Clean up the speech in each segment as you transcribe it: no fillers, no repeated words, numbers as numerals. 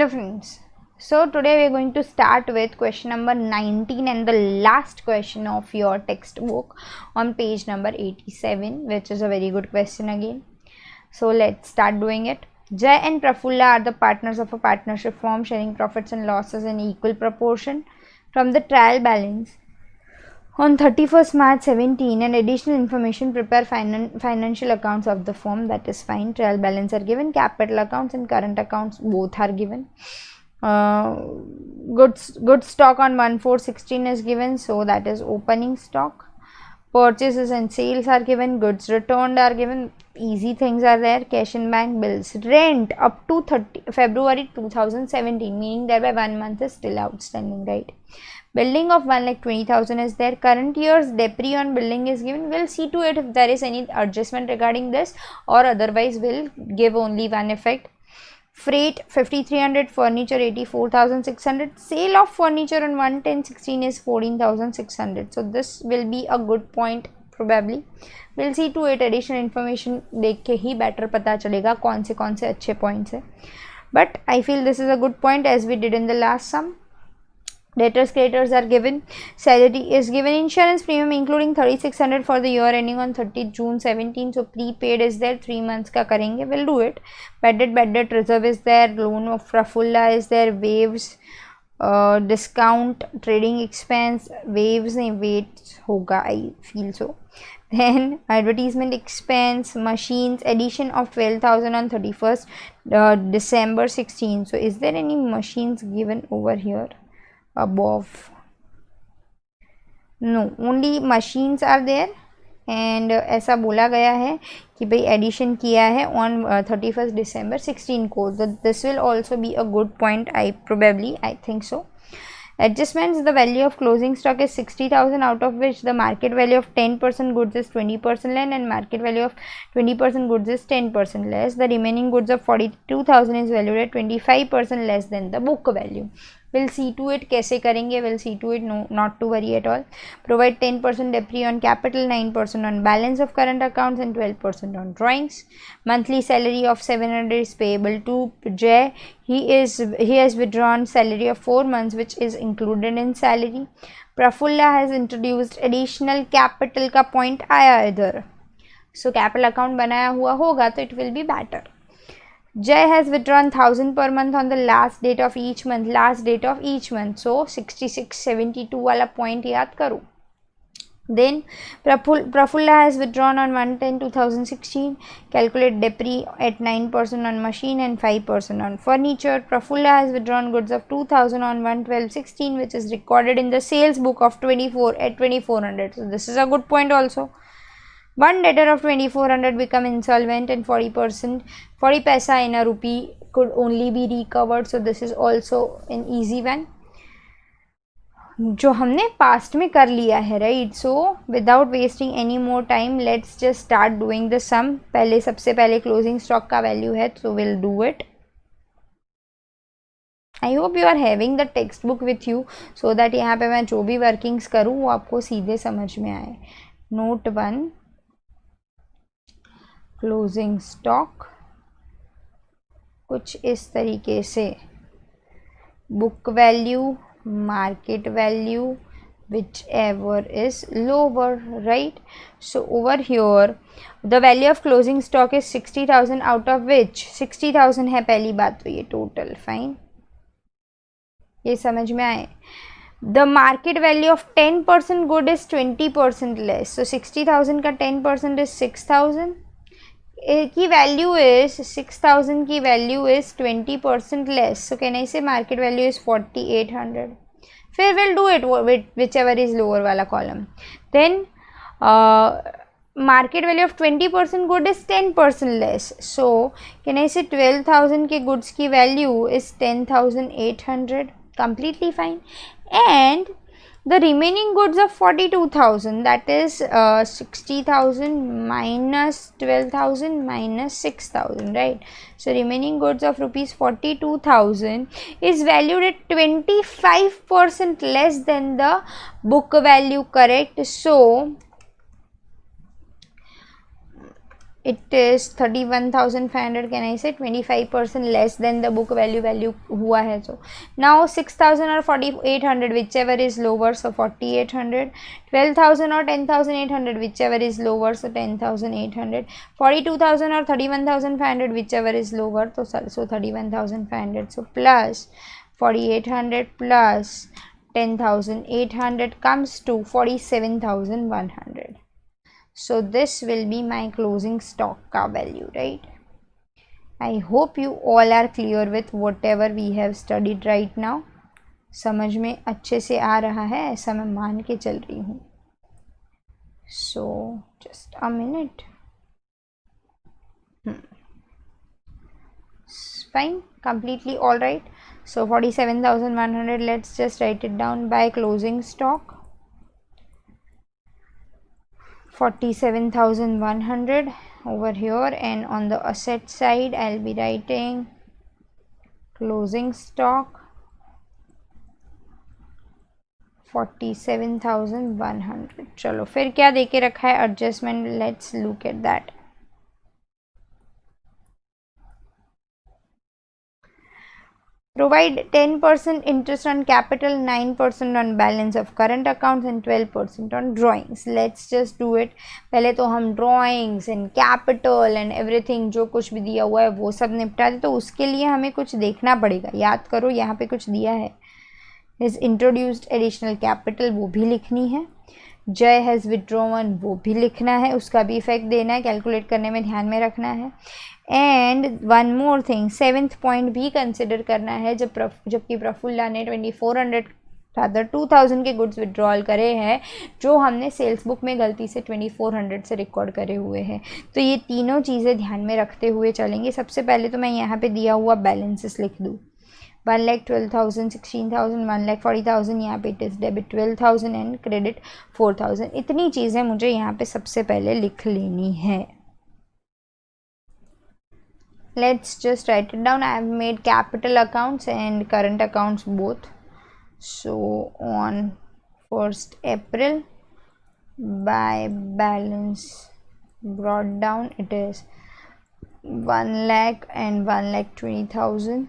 Hello friends, so today we are going to start with question number 19 and the last question of your textbook on page number 87, which is a very good question again. So let's start doing it. Jay and Prafulla are the partners of a partnership firm sharing profits and losses in equal proportion. From the trial balance on 31st March 17 and additional information, prepare financial accounts of the firm. That is fine. Trial balance are given, capital accounts and current accounts both are given. Goods stock on 1/4/16 is given, so that is opening stock. Purchases and sales are given, goods returned are given, easy things are there. Cash in bank, bills, rent up to February 2017, meaning thereby 1 month is still outstanding, right? Building of 1,20,000 is there. Current year's debris on building is given. We'll see to it if there is any adjustment regarding this, or otherwise we'll give only one effect. Freight 5,300, furniture 84,600. Sale of furniture on 1/10/16 is 14,600. So this will be a good point probably. We'll see to it. Additional information देख के ही better पता चलेगा कौन से अच्छे points है. But I feel this is a good point as we did in the last sum. Debtors, creditors are given, salary is given, insurance premium including 3,600 for the year ending on 30th June 17. So prepaid is there, 3 months का करेंगे, we'll do it. Bad debt reserve is there, loan of Prafulla is there, waves, discount, trading expense, waves नहीं wait होगा, I feel so. Then advertisement expense, machines, addition of 12,000 on 31st December 16. So is there any machines given over here above? No, only machines are there. And ऐसा बोला गया है कि भाई addition किया है ऑन 31st December 16 को. This will also be a good point, I think so. Adjustments, the value of closing stock is 60,000, out of which the market value of 10% goods is 20% less and market value of 20% goods is 10% less. The remaining goods of 42,000 is valued at 25% less than the book value. We'll see to it कैसे करेंगे, we'll see to it, no, not to worry at all. Provide 10% debris on capital, 9% on balance of current accounts and 12% on drawings. Monthly salary of 700 is payable to Jay. He has withdrawn salary of 4 months which is included in salary. Prafulla has introduced additional capital का point आया इधर, so capital account बनाया हुआ होगा तो it will be better. Jay has withdrawn 1,000 per month on the last date of each month, so 6672 वाला point याद करो. Then Prafulla has withdrawn on 1/10/2016. Calculate debris at 9% on machine and 5% on furniture. Prafulla has withdrawn goods of 2,000 on 1/12/16 which is recorded in the sales book of 24 at 2,400. So this is a good point also. One debtor of 2,400 become insolvent and 40 paisa in a rupee could only be recovered. So this is also an easy one जो हमने past में कर लिया है, right. So without wasting any more time let's just start doing the sum. सबसे पहले closing stock का value है, so we'll do it. I hope you are having the text book with you so that यहाँ पे मैं जो भी workings करूँ वो आपको सीधे समझ में आए. नोट 1, क्लोजिंग स्टॉक कुछ इस तरीके से, book value, market value, whichever is lower, right? So over here the value of closing stock is 60,000, out of which 60,000 है पहली बात तो ये total, fine, ये समझ में आए. The market value of 10% good is 20% less, so 60,000 का 10% is 6,000. की वैल्यू इज 6,000 की value is 20% less, so can I say market value is 4,800. फिर will do it which ever is lower वाला column. Then market value of 20% good is 10% less, so can I say 12,000 के goods की value is 10,800. Completely fine. And the remaining goods of 42,000, that is 60,000 minus 12,000 minus 6,000, right? So remaining goods of rupees 42,000 is valued at 25% less than the book value, correct? So it is 31,500. Can I say 25% less than the book value हुआ है. So now 6,000 or 4,800, whichever is lower, so 4,800. 12,000 or 10,800, whichever is lower, so 10,800. 42,000 or 31,500, whichever is lower, so 31,500. So plus 4,800 plus 10,800 comes to 47,100. So this will be my closing stock का value, right? I hope you all are clear with whatever we have studied right now. समझ में अच्छे से आ रहा है ऐसा मैं मान के चल रही हूँ. So just a minute. Fine, completely all right. So 47,100, let's just write it down by closing stock. 47,100 over here, and on the asset side I'll be writing closing stock 47,100. चलो फिर क्या देके रखा है adjustment, let's look at that. Provide 10% interest on capital, 9% on balance of current accounts and 12% on drawings. Let's just do it. पहले तो हम drawings and capital and everything जो कुछ भी दिया हुआ है वो सब निपटा दे. तो उसके लिए हमें कुछ देखना पड़ेगा. याद करो यहाँ पे कुछ दिया है. Has introduced additional capital, वो भी लिखनी है. जय हैज़ विड्रॉन, वो भी लिखना है, उसका भी इफेक्ट देना है, कैलकुलेट करने में ध्यान में रखना है. And one more thing, 7th point भी कंसिडर करना है. जबकि प्रफुल्ला ने 2400 रादर 2000 के गुड्स विड्रॉल करे हैं जो हमने सेल्स बुक में गलती से 2400 से रिकॉर्ड करे हुए हैं. तो ये तीनों चीज़ें ध्यान में रखते हुए चलेंगे. सबसे पहले तो मैं यहाँ पे दिया हुआ बैलेंसेस लिख दूँ. 1,12,000, 16,000, 1,40,000. यहाँ पे it is debit 12,000 and credit 4,000. इतनी चीज़ें मुझे यहाँ पे सबसे पहले लिख लेनी है. Let's just write it down. I have made capital accounts and current accounts both. So on 1st April, by balance brought down, it is 1 lakh and 1,20,000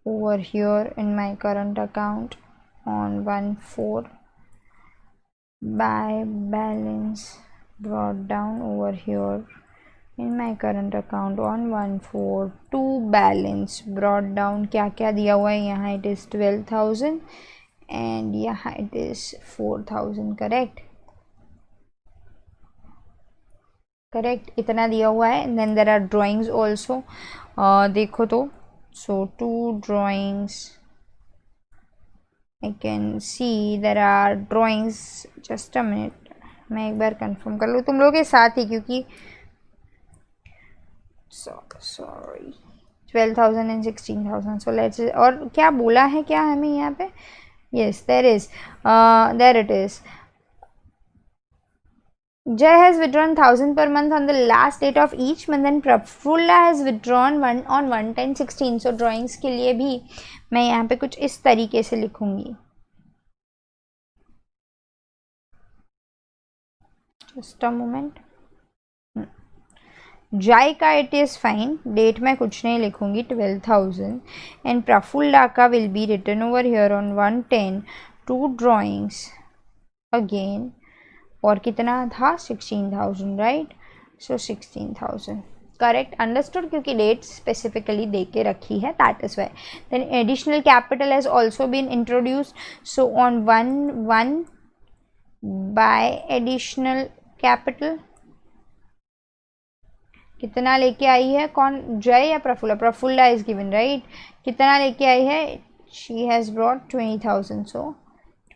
over here in my current account. On 1/4, by balance brought down over here in my current account on 1/4 to balance brought down. क्या क्या दिया हुआ है यहाँ? it is 12,000 and यहाँ it is 4,000. correct इतना दिया हुआ है. and then there are drawings also. देखो तो, so 2 drawings I can see there are drawings. just a minute, मैं एक बार कंफर्म कर लूँ तुम लोगों के साथ ही, क्योंकि sorry 12,000 and 16,000. so let's, और क्या बोला है क्या हमें यहाँ पे? yes, there it is. Jay has withdrawn 1,000 per month on the last date of each month, and Prafulla has withdrawn one on 1/10/16. so drawings के लिए भी मैं यहाँ पे कुछ इस तरीके से लिखूंगी. just a moment. जय का इट इज़ फाइन, डेट में कुछ नहीं लिखूंगी, 12,000. एंड प्रफुल्ला का will be written over here on 1/10. 2 drawings again, और कितना था? 16,000, राइट? सो 16,000. करेक्ट, अंडरस्टूड, क्योंकि डेट स्पेसिफिकली दे के रखी है, that is why. Then additional capital has also been introduced. So on 1/1 by additional capital कितना लेके आई है? कौन, जय या Prafulla? Prafulla is given, right? कितना लेके आई है? She has brought 20,000. So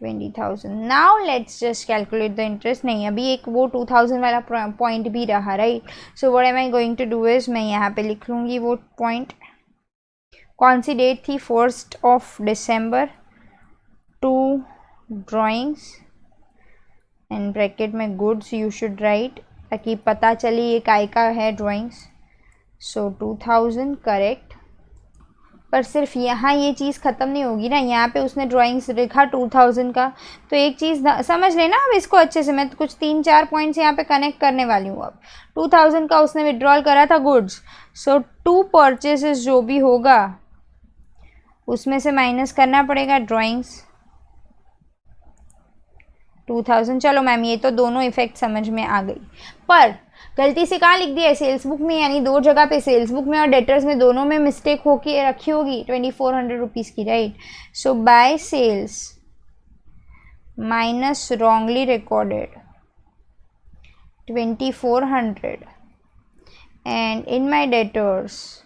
20,000. Now let's just calculate the interest. नहीं, अभी एक वो 2,000 वाला पॉइंट भी रहा, right? So what am I going to do is, मैं यहाँ पे लिख लूँगी वो पॉइंट. कौन सी डेट थी? 1st of December. 2 drawings and bracket में गुड्स यू शुड राइट, ताकि पता चले ये काय का है ड्राइंग्स. सो 2,000, करेक्ट. पर सिर्फ यहाँ ये चीज़ ख़त्म नहीं होगी ना, यहाँ पे उसने ड्राइंग्स लिखा 2000 का, तो एक चीज़ समझ लेना अब इसको अच्छे से, मैं तो कुछ 3-4 पॉइंट्स यहाँ पे कनेक्ट करने वाली हूँ। अब 2000 का उसने विड्रॉल करा था गुड्स, सो 2 परचेसेस जो भी होगा उसमें से माइनस करना पड़ेगा ड्राइंग्स 2000। चलो मैम ये तो दोनों इफेक्ट समझ में आ गई, पर गलती से कहाँ लिख दिया है सेल्स बुक में, यानी दो जगह पे सेल्स बुक में और डेटर्स में दोनों में मिस्टेक होके रखी होगी 2400 रुपीज़ की, right. So by sales minus wrongly recorded 2400 and in my debtors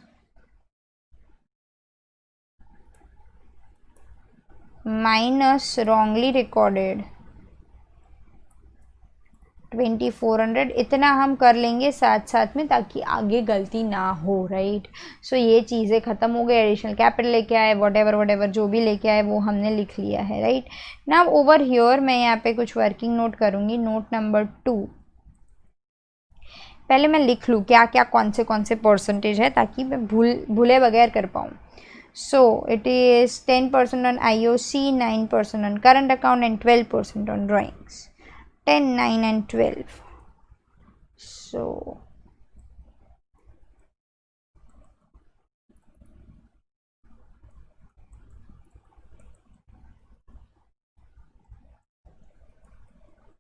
minus wrongly recorded 2400, इतना हम कर लेंगे साथ साथ में ताकि आगे गलती ना हो, राइट। सो ये चीज़ें ख़त्म हो गई, एडिशनल कैपिटल लेके आए, वट एवर जो भी लेके आए वो हमने लिख लिया है, राइट। नाउ ओवर हियर मैं यहाँ पे कुछ वर्किंग नोट करूँगी, नोट नंबर 2। पहले मैं लिख लूँ क्या क्या कौन से परसेंटेज है ताकि मैं भूले बगैर कर पाऊँ। So it is 10% on IOC, 9% on current account and 12% on drawings, 10, 9 and 12. So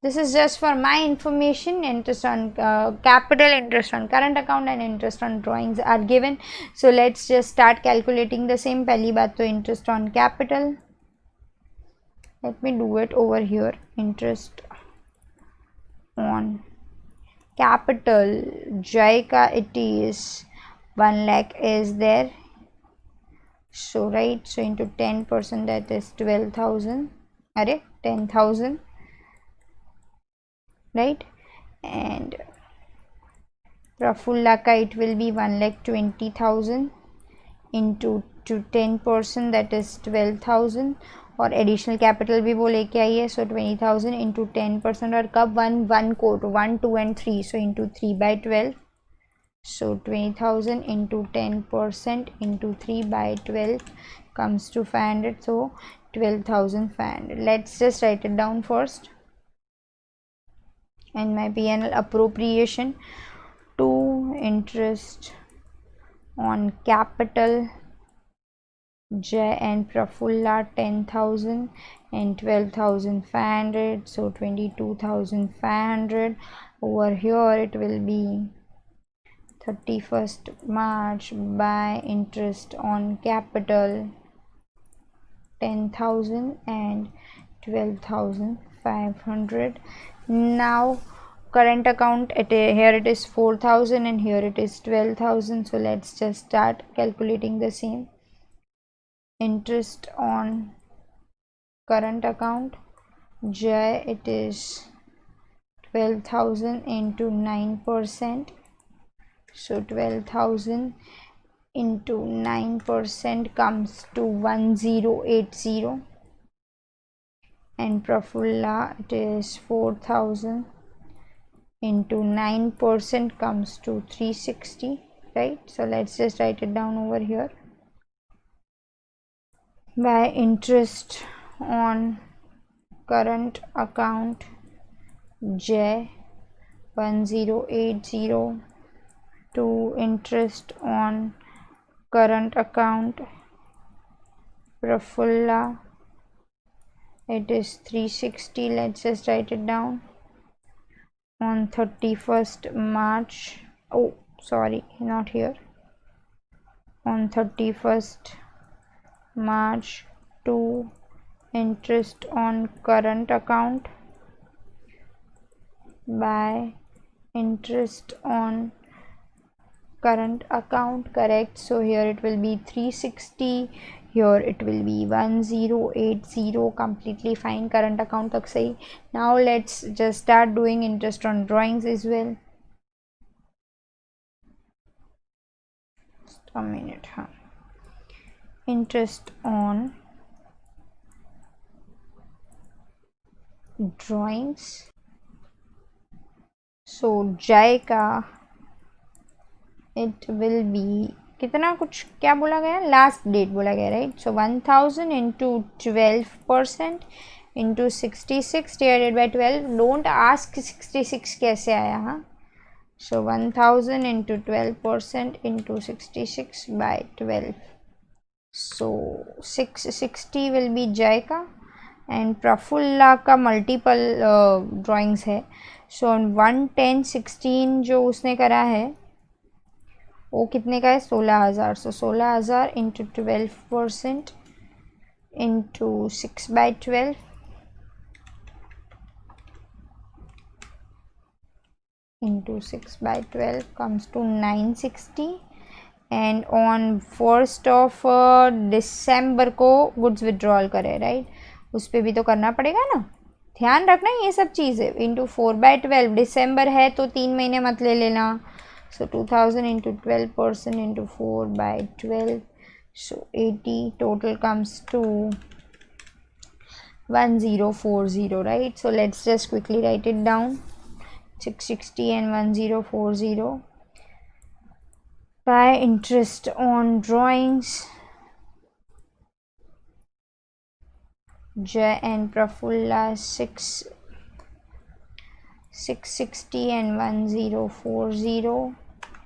this is just for my information. Interest on capital, interest on current account and interest on drawings are given. So let's just start calculating the same. पहली बात तो interest on capital, let me do it over here. Interest on capital, Jai ka it is 1 lakh is there, so right, so into 10% that is 12,000, अरे 10,000, right, and Prafulla ka it will be 1,20,000 into 10%, that is 12,000, और additional capital भी वो लेके आई है, सो 20,000 into 10%, और कब 1 को 1, 2 and 3, so into 3/12, so 20,000 into 10% into 3/12 comes to 500, so 12,500. Let's just write it down first. And my P&L appropriation to interest on capital, Jai and Prafulla 10,000 and 12,500, so 22,500. Over here it will be 31st March by interest on capital 10,000 and 12,500. Now current account, here it is 4,000 and here it is 12,000, so let's just start calculating the same. Interest on current account, Jai, it is 12,000 into 9%, so 12,000 into 9% comes to 1080, and Prafulla, it is 4,000 into 9% comes to 360, right. So let's just write it down over here. By interest on current account, J 1080, to interest on current account Prafulla, it is 360. Let's just write it down. On 31st March, oh sorry, not here, on 31st March to interest on current account by interest on current account, correct. So here it will be 360, here it will be 1080, completely fine, current account tak sahi. Now let's just start doing interest on drawings as well. Just a minute, huh? Interest on drawings, so Jai ka it will be कितना कुछ क्या बोला गया, last date बोला गया, right. So 1000 into 12% into 66 divided by 12। Don't ask 66 कैसे आया, हाँ। सो 1000 into 12% into 66 by 12। So 660 will be जय का, एंड प्रफुल्ला का मल्टीपल ड्राइंग्स है। सो 110 16 जो उसने करा है वो कितने का है, 16,000। सो 16,000 into 12% into 6/12 into 6/12 comes to 960। And on 1st of December को गुड्स विड्रॉल करे, राइट। उस पर भी तो करना पड़ेगा ना, ध्यान रखना ये सब चीज़ें। इंटू 4/12 दिसंबर है तो 3 महीने मत ले लेना। So 2000 into 12% into 4/12, so 80 total comes to 1040, right. So let's just quickly write it down, 660 and 1040 by interest on drawings Jay and Prafulla 660 and 1040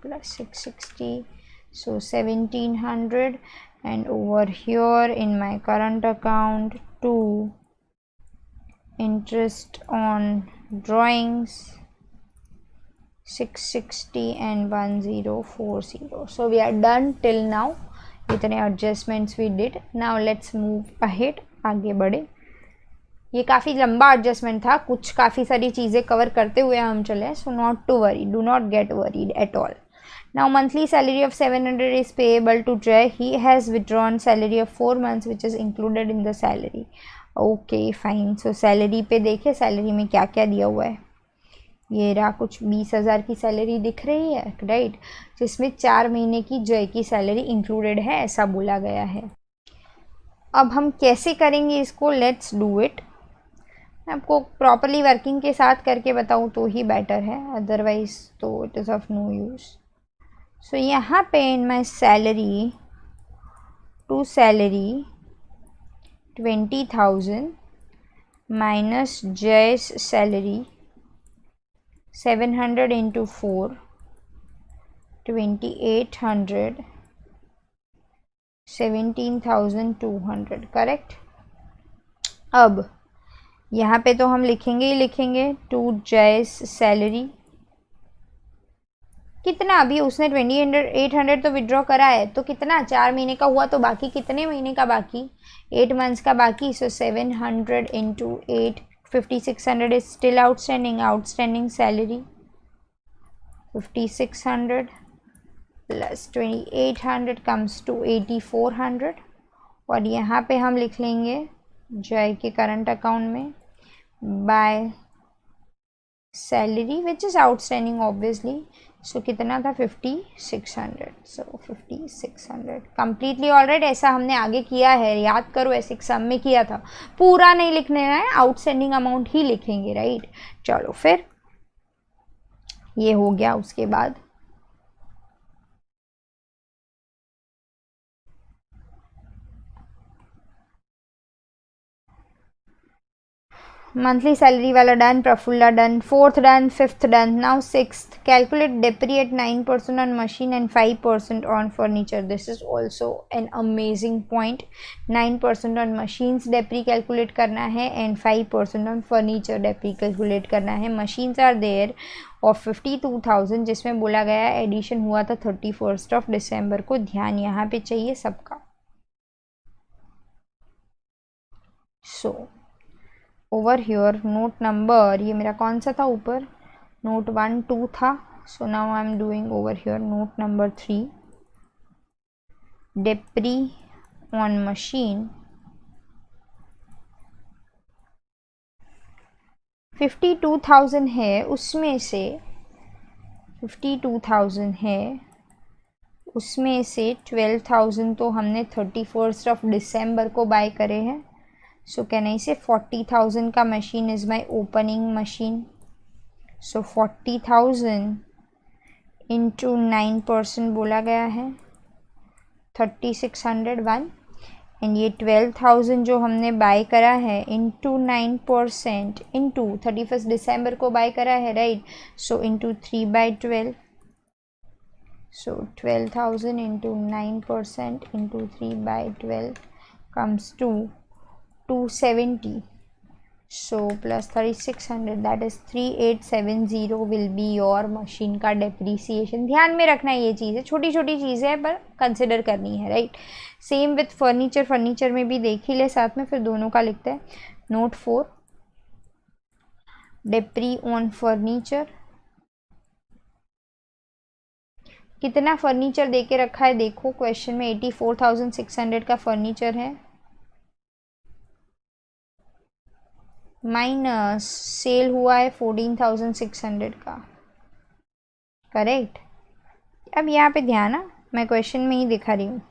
plus 660, so 1700। and over here in my current account 2 interest on drawings 660 and 1040। so we are done till now, इतने adjustments we did। now let's move ahead, आगे बढ़े। ये काफ़ी लंबा adjustment था, कुछ काफ़ी सारी चीज़ें कवर करते हुए हम चले। So not to worry, do not get worried at all. Now monthly salary of 700 is payable to Jai. He has withdrawn salary of 4 months which is included in the salary. Okay fine. So salary पे देखे salary में क्या क्या दिया हुआ है। ये रहा कुछ 20,000 की सैलरी दिख रही है, राइट, जिसमें 4 महीने की जय की सैलरी इंक्लूडेड है, ऐसा बोला गया है। अब हम कैसे करेंगे इसको, लेट्स डू इट। आपको प्रॉपरली वर्किंग के साथ करके बताऊँ तो ही बेटर है, अदरवाइज तो it is of no use. So यहाँ पे in my salary to salary 20,000 minus Jai's salary 700 into 4 2800 17,200, correct. अब यहाँ पे तो हम लिखेंगे ही लिखेंगे टू जयस सैलरी कितना, अभी उसने 800 तो विड्रॉ करा है, तो कितना 4 महीने का हुआ, तो बाकी कितने महीने का बाकी, 8 months का बाकी। So 700 into 8 5600 is still outstanding salary 5600 plus 2800 comes to 8400। और यहाँ पे हम लिख लेंगे जय के करंट अकाउंट में by salary which is outstanding obviously. So कितना था 5600। So 5600 completely alright. ऐसा हमने आगे किया है, याद करो, ऐसे एग्जाम में किया था। पूरा नहीं लिखने है, आउटस्टैंडिंग अमाउंट ही लिखेंगे, राइट। चलो फिर ये हो गया। उसके बाद मंथली सैलरी वाला done, Prafulla done, 4th done, 5th done. Now 6th, calculate depre at 9% on machine and 5% on furniture. This is also an amazing point. 9% on machines depre calculate करना है and 5% on furniture depre calculate करना है। Machines are there of 52,000 जिसमें बोला गया addition हुआ था 31st of December को। ध्यान यहाँ पे चाहिए सबका। So over here note number, ये मेरा कौन सा था ऊपर, नोट 1 2 था। So now I am doing over here note number 3, depre on machine 52,000 है, उसमें से 52,000 है, उसमें से 12,000 तो हमने 31st of December को बाय करे हैं। सो कैन आई से 40,000 का machine is my opening machine. So 40,000 into 9% बोला गया है, 3601 एंड ये 12,000 जो हमने बाय करा है इंटू 9% इंटू 31 दिसंबर को बाय करा है, right. So into 3/12, so 12,000 into 9% into 3/12 comes to 270. So plus 3600, that is 3870 will be your machine का depreciation। ध्यान में रखना है ये चीज़ है, छोटी छोटी चीज़ें है पर कंसिडर करनी है, right. Same with furniture, furniture में भी देख ही ले साथ में, फिर दोनों का लिखते हैं। Note 4, depre on furniture. कितना फर्नीचर दे के रखा है देखो क्वेश्चन में, 84,600 का फर्नीचर है, माइनस सेल हुआ है 14,600 का, करेक्ट। अब यहाँ पे ध्यान ना, मैं क्वेश्चन में ही दिखा रही हूँ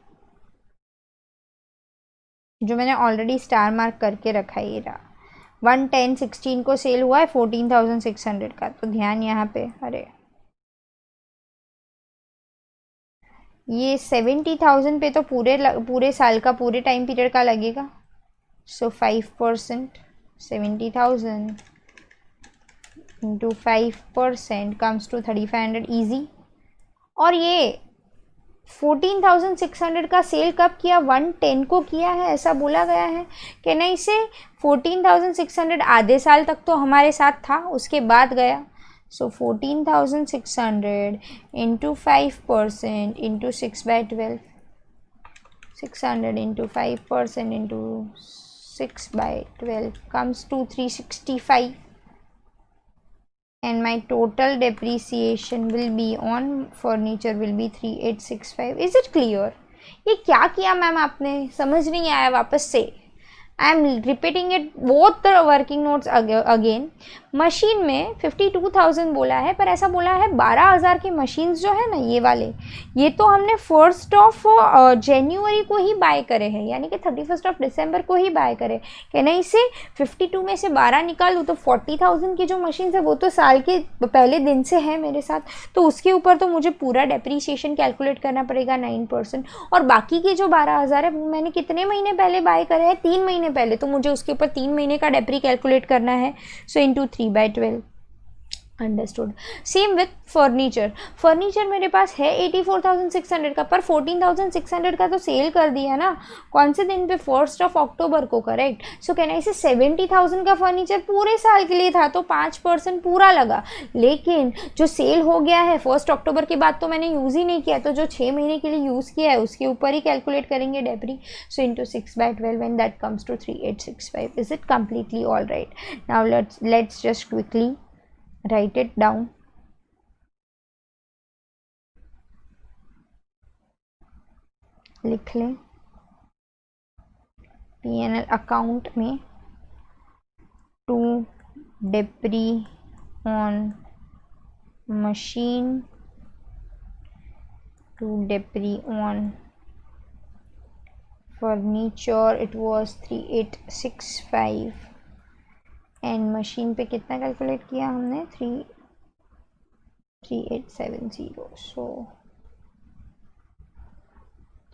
जो मैंने ऑलरेडी स्टार मार्क करके रखा है, ये रहा। 110/16 को सेल हुआ है 14,600 का, तो ध्यान यहाँ पे, अरे ये 70,000 पे तो पूरे साल का, पूरे टाइम पीरियड का लगेगा। सो 5%, 70,000 इंटू 5% कम्स टू 3,500, ईजी। और ये 14,600 का सेल कब किया, 110 को किया है, ऐसा बोला गया है। कहना इसे 14,600 आधे साल तक तो हमारे साथ था, उसके बाद गया। सो 14,600 into 5% into 6/12, 600 into 5% into 6/12 comes to 365 and my total depreciation will be on furniture will be 3865. Is it clear? ये क्या किया मैम आपने, समझ नहीं आया, वापस से I am repeating it both the working notes again. Machine में 52,000 बोला है, पर ऐसा बोला है 12,000 की मशीन्स जो है ना ये वाले, ये तो हमने 1 जनवरी को ही बाय करे हैं, यानी कि 31 दिसंबर को ही बाय करे। कहना इसे 52 में से 12 निकाल दूँ तो 40,000 की जो मशीन्स है वो तो साल के पहले दिन से है मेरे साथ, तो उसके ऊपर तो मुझे पूरा डेप्रीसिएशन कैलकुलेट करना पड़ेगा 9%। और बाकी के जो 12,000 है वो मैंने कितने महीने पहले बाय करे हैं, 3 महीने पहले, तो मुझे उसके ऊपर 3 महीने का डेप्री कैलकुलेट करना है। So into 3/12, understood. Same with furniture, furniture मेरे पास है 84,600 का, पर 14,600 का तो सेल कर दिया ना, कौन से दिन पे, 1 अक्टूबर को, करेक्ट। सो कहना इसे 70,000 का फर्नीचर पूरे साल के लिए था, तो 5% पूरा लगा। लेकिन जो सेल हो गया है 1 अक्टूबर के बाद तो मैंने यूज़ ही नहीं किया, तो जो 6 महीने के लिए यूज़ किया है उसके ऊपर ही कैलकुलेट करेंगे depre. So into 6/12 and that comes to 3865। Is it completely all right? Now let's just quickly write it down। लिख लें P&L अकाउंट में to depre on machine, to depre on furniture, it was 3865 and machine पे कितना calculate किया हमने, 3870। So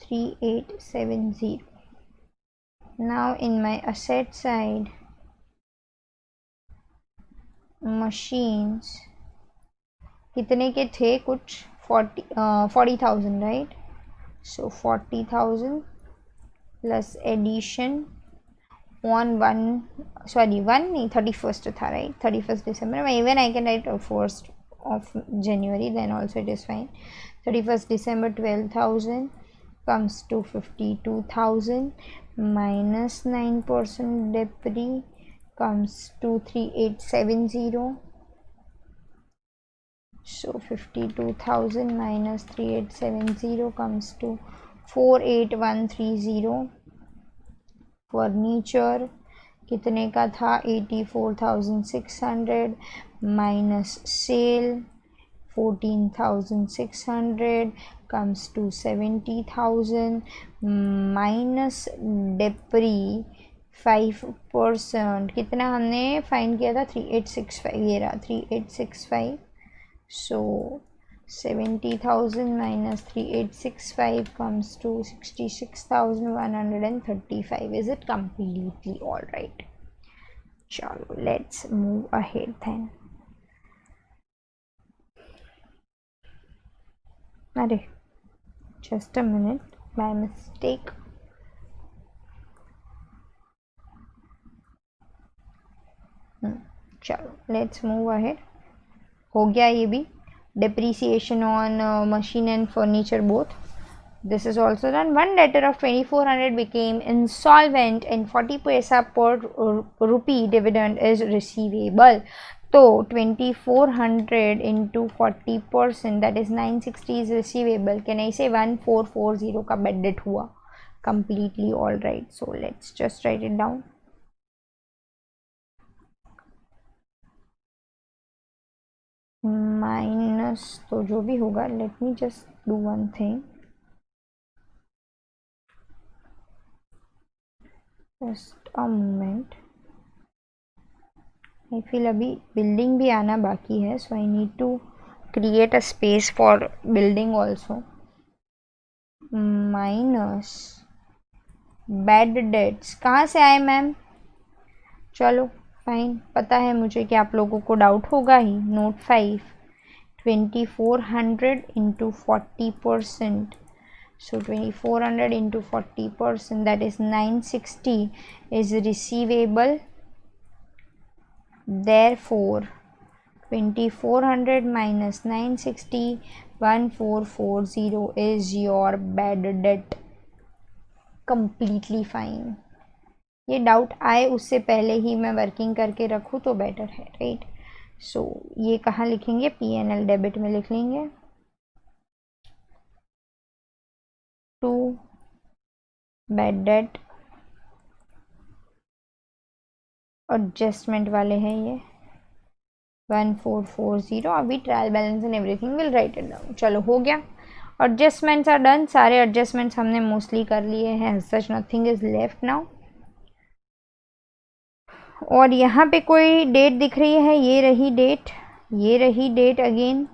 3870। Now in my asset side, machines कितने के थे, कुछ 40,000, right. So 40,000 plus addition on 31st था, right, 31 December. Even I can write 1 January, then also it is fine. 31 December 12,000 comes to 52,000 minus 9% depre comes to 3870. So 52,000 minus 3870 comes to 48,130. Furniture कितने का था, 84,600 minus sale 14,600 comes to 70,000 minus depre 5%, कितना हमने find किया था, 3865, ये रहा 3865। सो 70,000 minus 3865 comes to 66,135. Is it completely all right? Chalo, let's move ahead then. Arey, just a minute, by mistake. चलो लेट्स मूव अहेड. हो गया ये भी. Depreciation on machine and furniture both. This is also done. One debtor of 2400 became insolvent and 40 paisa per rupee dividend is receivable. So 2400 into 40%, that is 960 is receivable. Can I say 1440 का bad debt हुआ? Completely all right. So let's just write it down. Minus तो जो भी होगा, let me just do one thing. Just a moment. I feel अभी building भी आना बाकी है, so I need to create a space for building also. Minus bad debts कहाँ से आए मैम? चलो फाइन, पता है मुझे कि आप लोगों को डाउट होगा ही. Note 5, 2400 into 40%. So 2400 into 40%, that is 960 is receivable. Therefore 2400 minus 960, 1440 is your bad debt. Completely fine. ये डाउट आए उससे पहले ही मैं वर्किंग करके रखूँ तो बेटर है, राइट? सो ये कहाँ लिखेंगे? P&L डेबिट में लिख लेंगे. टू बैड डेट एडजस्टमेंट वाले हैं ये 1440. अभी trial balance and everything will write it down. चलो हो गया. Adjustments are done. सारे एडजस्टमेंट्स हमने मोस्टली कर लिए हैं. Such nothing is left now. और यहाँ पे कोई डेट दिख रही है? ये रही डेट, ये रही डेट. अगेन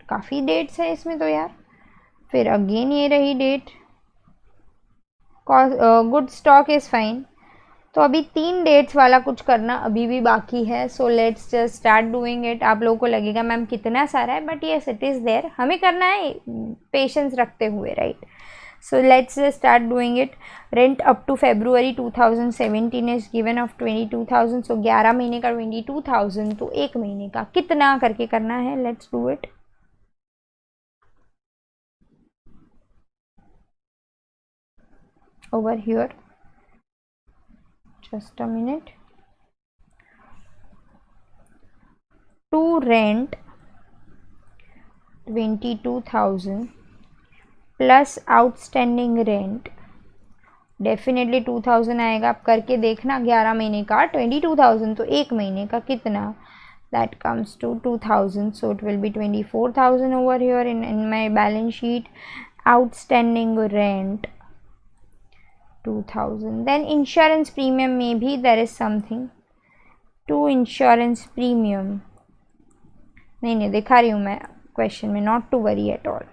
काफ़ी डेट्स है इसमें तो यार. फिर अगेन ये रही date. Good stock is fine. तो अभी 3 डेट्स वाला कुछ करना अभी भी बाकी है. So let's just start doing it. आप लोगों को लगेगा मैम कितना सारा है, but yes it is there. हमें करना है पेशेंस रखते हुए, right? So let's just start doing it. Rent up to February 2017 is given of 22,000. So 11 महीने का 22,000, तो 1 महीने का कितना करके करना है? Let's do it. Over here, just a minute. To rent 22,000 plus outstanding rent. Definitely 2000 आएगा. आप करके देखना. 11 महीने का 22,000, तो 1 महीने का कितना? That comes to 2000. So it will be 24,000 over here in my balance sheet. Outstanding rent 2000. Then insurance premium में भी there is something. To insurance premium नहीं दिखा रही हूँ मैं क्वेश्चन में. Not to worry at all.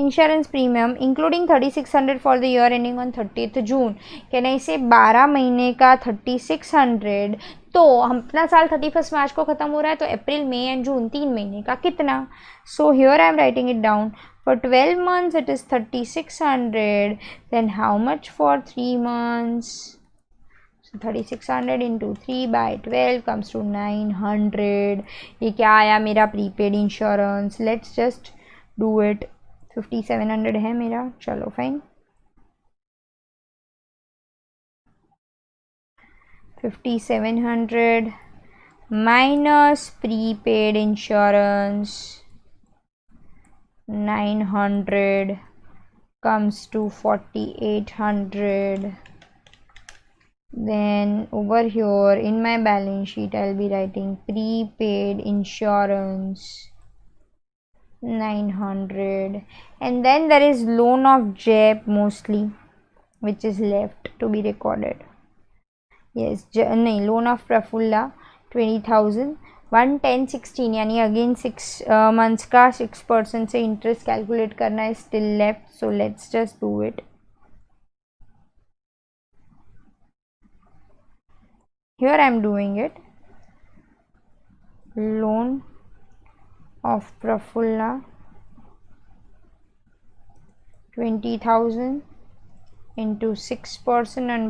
Insurance premium including 3600 for the year ending on 30th June. कहना इसे 12 महीने का 3600. तो हम अपना साल 31 मार्च को ख़त्म हो रहा है, तो अप्रैल, मई एंड जून 3 महीने का कितना? So here I am writing it down. For 12 months it is 3600. Then how much for 3 months? 3600 into 3 by 12 comes to 900. ये क्या आया मेरा? Prepaid insurance. Let's just do it. 5700 है मेरा. चलो fine. 5700 minus prepaid insurance 900 comes to 4800. Then over here in my balance sheet I'll be writing prepaid insurance 900. And then there is loan of JEP mostly, which is left to be recorded. Yes, नहीं, loan of Prafulla 20,000. 11016 यानी again 6 months का 6% से interest calculate करना है still left. So let's just do it. Here I am doing it. Loan of Prafulla 20,000 into 6% and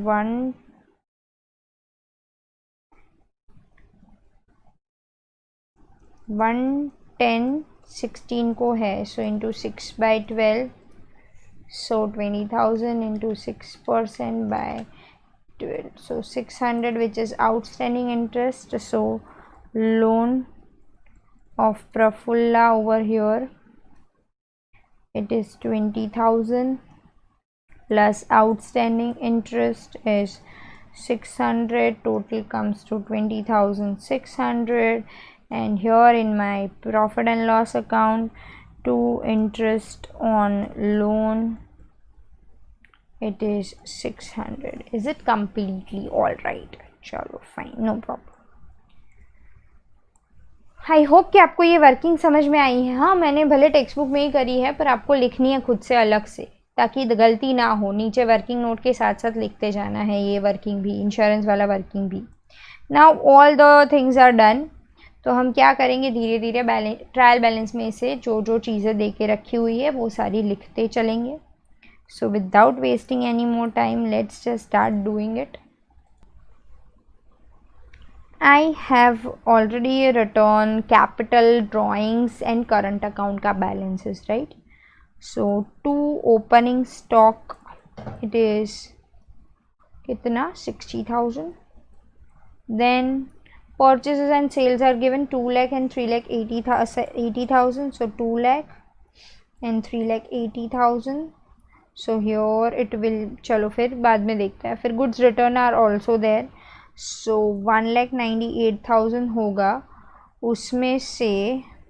11016 को है. So into 6/12. So 20,000 into 6% by 12. So 600, which is outstanding interest. So loan of Prafulla over here, it is 20,000 plus outstanding interest is 600. Total comes to 20,600. And here in my profit and loss account, to interest on loan, it is 600. Is it completely all right? चलो fine, no problem. I hope कि आपको ये working समझ में आई है. हाँ, मैंने भले टेक्स्ट बुक में ही करी है, पर आपको लिखनी है खुद से अलग से, ताकि गलती ना हो. नीचे वर्किंग नोट के साथ साथ लिखते जाना है, ये वर्किंग भी, इंश्योरेंस वाला वर्किंग भी. Now all the things are done. तो हम क्या करेंगे, धीरे धीरे ट्रायल बैलेंस में से जो जो चीज़ें दे के रखी हुई है वो सारी लिखते चलेंगे. So without wasting any more time, let's just start doing it. I have already written capital, drawings and current account का balances, right? So to opening stock, it is कितना 60,000. Then purchases and sales are given 2 lakh and 3 lakh 80,000. So 2 lakh and 3 lakh 80,000. So here it will, चलो फिर बाद में देखते हैं. फिर goods return are also there. So 1,98,000 होगा, उसमें से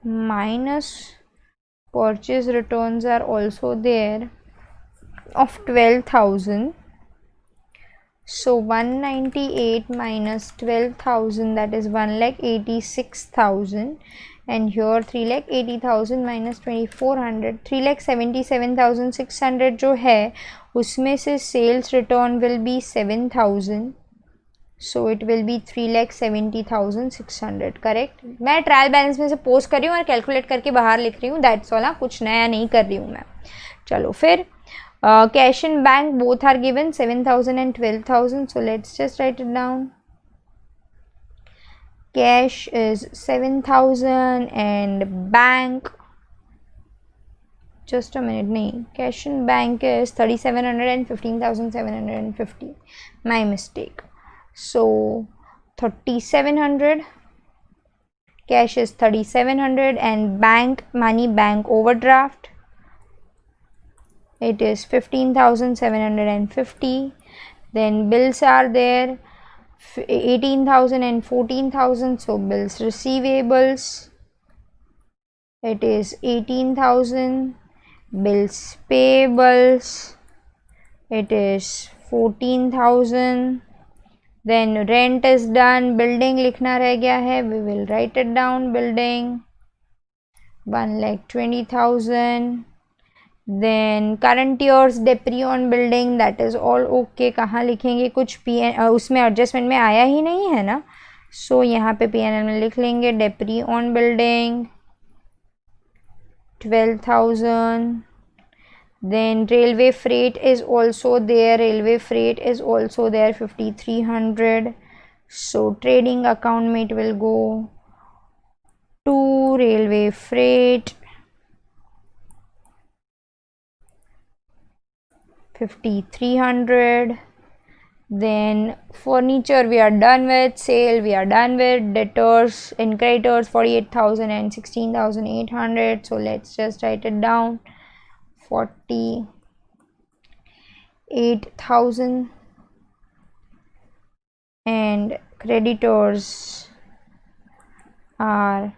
minus purchase returns are also there of 12,000. So 198 minus 12,000, that is 1,86,000. And here 3,80,000 minus 2,400, 3,77,600 जो है उसमें से sales return will be 7,000. So it will be 3,70,600. Correct. मैं ट्रायल बैलेंस में से पोस्ट कर रही हूँ और कैलकुलेट करके बाहर लिख रही हूँ. That's all. कुछ नया नहीं कर रही हूँ मैं. चलो फिर cash in bank both are given 7,000 and 12,000. So let's just write it down. Cash is 7,000 and bank, just a minute, nahi, cash in bank is 3,700 and 15,750. My mistake. So 3,700, cash is 3,700 and bank money, bank overdraft, it is 15,750. Then bills are there, 18,000 and 14,000. So bills receivables, it is 18,000. Bills payables, it is 14,000. Then rent is done. Building लिखना रह गया है, we will write it down. Building 1,20,000. Then current years debris on building, that is all okay. कहाँ लिखेंगे, कुछ उसमें adjustment में आया ही नहीं है ना. सो यहाँ पे PNL में लिख लेंगे debris on building 12,000. Then railway freight is also there. Railway freight is also there, 5,300. So trading account में it will go to railway freight 5,300. Then furniture we are done with. Sale we are done with. Debtors and creditors 48,000 and 16,800. So let's just write it down. 48,000 and creditors are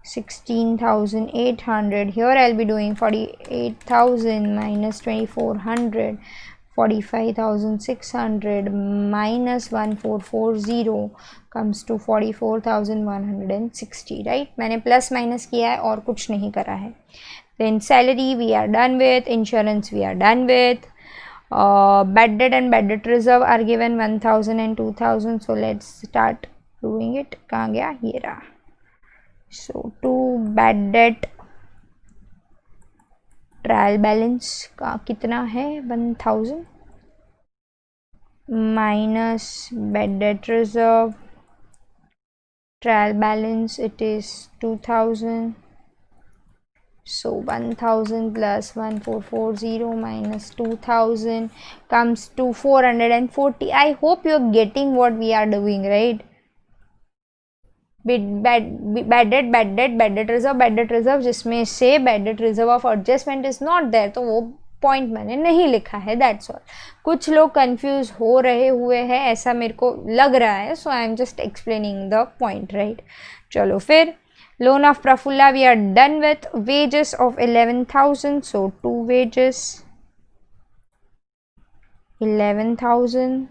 16,800. Here I'll be doing 48,000 minus 2,400. 45,600 minus 1440 comes to 44,160, right? मैंने plus minus किया है और कुछ नहीं करा है. Then salary we are done with, insurance we are done with, bad debt and bad debt reserve are given 1,000 and 2,000. So let's start doing it. कहाँ गया? ये रहा. So to bad debt trial balance का कितना है? 1,000 minus bad debt reserve trial balance it is 2,000. So 1,000 plus 1440 minus 2,000 comes to 440. I hope you're getting what we are doing, right? bad debt reserve जिसमें से bad debt reserve of adjustment is not there, तो वो point मैंने नहीं लिखा है, that's all. कुछ लोग कंफ्यूज हो रहे हुए हैं ऐसा मेरे को लग रहा है, so I am just explaining the point, right. चलो फिर loan of Prafulla we are done with. Wages of 11,000, so 2 wages 11,000.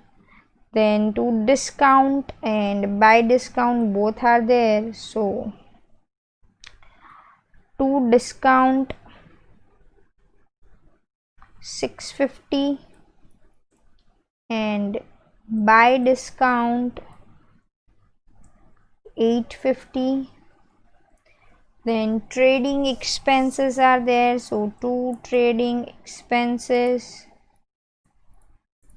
Then to discount and by discount both are there, so to discount 650 and by discount 850. Then trading expenses are there, so two trading expenses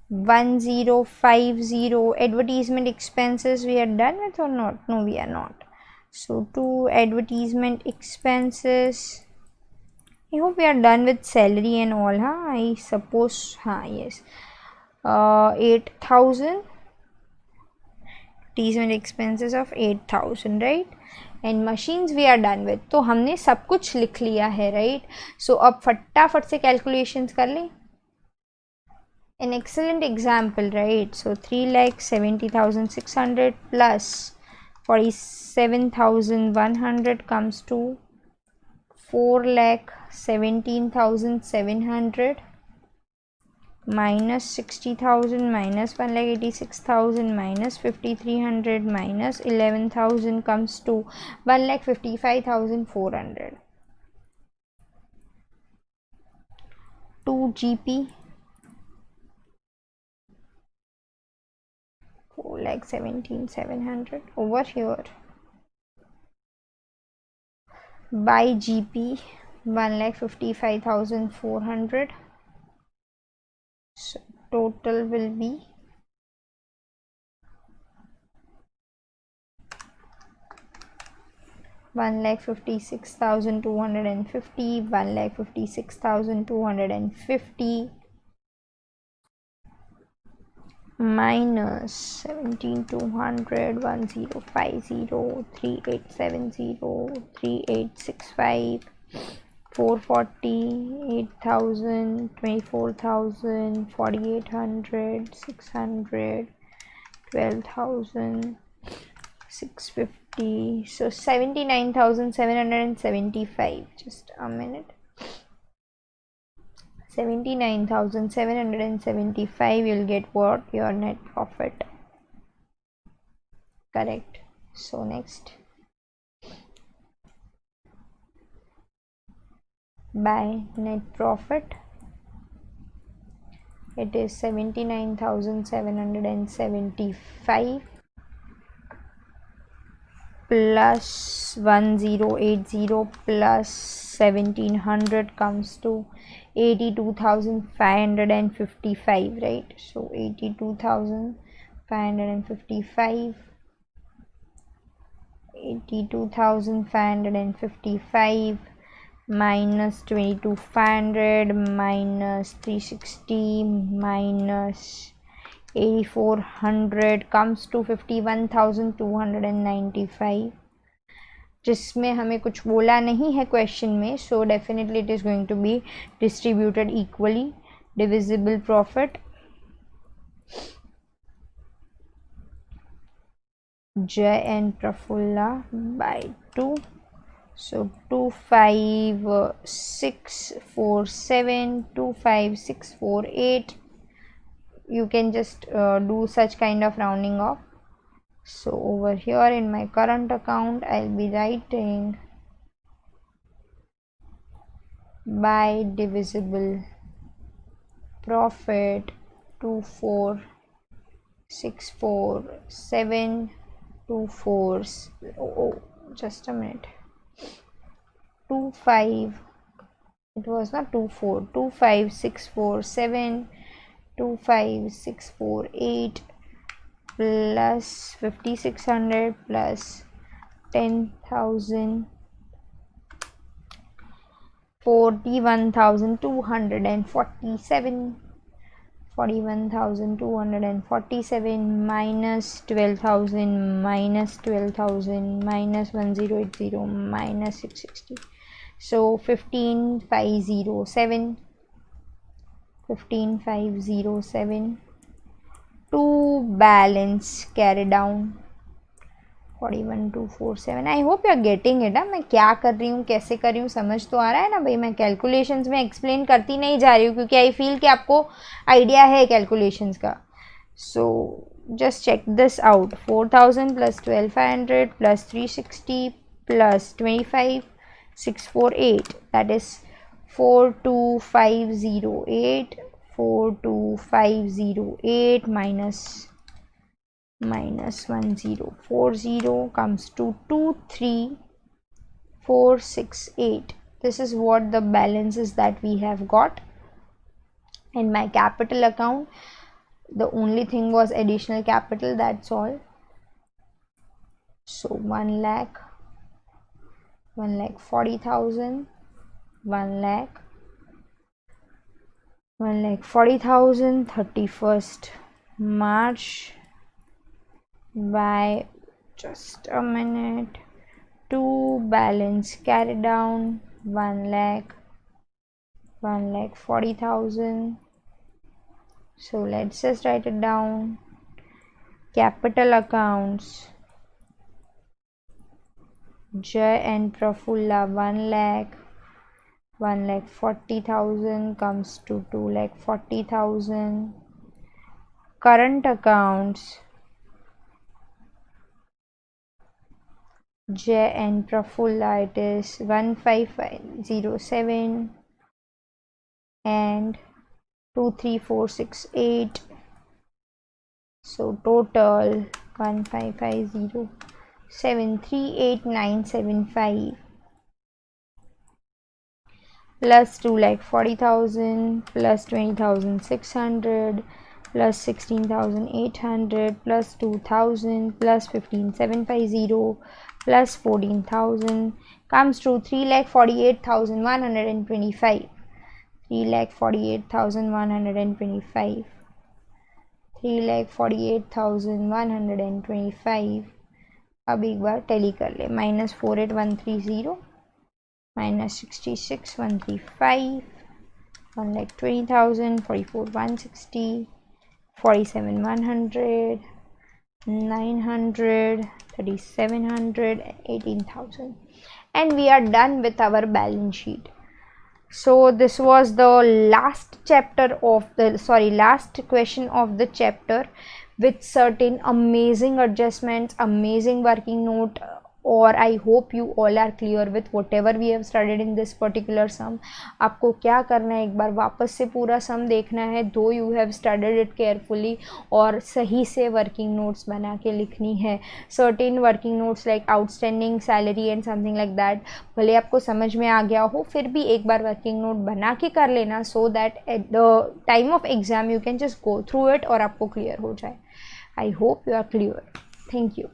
1050. Advertisement expenses we are done with or not? No, we are not. So two advertisement expenses. I hope we are done with salary and all, huh? I suppose, yes. 8,000 advertisement expenses of 8,000, right? And machines we are done with. तो हमने सब कुछ लिख लिया है, right? So अब फटाफट से calculations कर लें. An excellent example, right? So 3,70,600 plus 47,100 comes to 4,17,700 minus 60,000 minus 1,86,000 minus 5,300 minus 11,000 comes to 1,55,400. 2 GP 4,17,700 over here. By GP 1,55,400. So total will be 1,56,250, 1,56,250 minus 17,200, 1050, 3870, 3865, 440, 8,000, 24,000, 4,800, 600, 12,000, 650. So 79,775. Just a minute. 79,775. You'll get what? Your net profit. Correct. So next. By net profit, it is 79,775 plus 1080 plus 1,700 comes to 82,555, right? So 82,555, 82,555 minus 22,500 minus 360 minus 8,400 comes to 51,295, जिसमें हमें कुछ बोला नहीं है question में. So definitely it is going to be distributed equally. Divisible profit Jay and Prafulla by 2. So 25647, 25648 you can just do such kind of rounding off. So over here in my current account, I'll be writing by divisible profit 2464724. Just a minute. 25. It was not 24. 25647 25648 plus 5600 plus 10,000 41,247 41,247 minus 12,000 minus 12,000 minus 1080 minus 660. So 15,507 to balance carry down 41,247. I hope you are getting it. मैं क्या कर रही हूँ, कैसे कर रही हूँ, समझ तो आ रहा है ना भाई। मैं कैलकुलेशंस में एक्सप्लेन करती नहीं जा रही हूँ क्योंकि आई फील कि आपको आइडिया है कैलकुलेशंस का। So just check this out. 4,000 plus 12,500 plus 360 plus 25,648 that is 42,508 42,508 minus 1040 comes to 23,468. This is what the balances that we have got in my capital account. The only thing was additional capital, that's all. So 1 lakh, 1,40,000, 1,40,000, 31st March by just a minute. To balance carry down 1 lakh, 1,40,000. So let's just write it down. Capital accounts Jay and Prafulla 1 lakh, 1,40,000 comes to 2,40,000. Current accounts Jay and Prafulla, it is 15507 and 23468. So total 15507 38975 plus 2,40,000 plus 20,600 plus 16,800 plus 2,000 plus 15,750 plus 14,000 comes to 3,48,125. 3,48,125. 3,48,125. अब एक बार tally कर ले। -48,130 minus 66,135, 1,20,000, 44,160, 47,100, 900, 3,700, 18,000, and we are done with our balance sheet. So this was the last question of the chapter with certain amazing adjustments, amazing working note, or I hope you all are clear with whatever we have studied in this particular sum. आपको क्या करना है, एक बार वापस से पूरा सम देखना है, though you have studied it carefully, और सही से वर्किंग नोट्स बना के लिखनी है. certain working notes like outstanding salary and something like that, भले आपको समझ में आ गया हो, फिर भी एक बार वर्किंग नोट बना के कर लेना, so that at the time of exam you can just go through it और आपको क्लियर हो जाए. I hope you are clear. Thank you.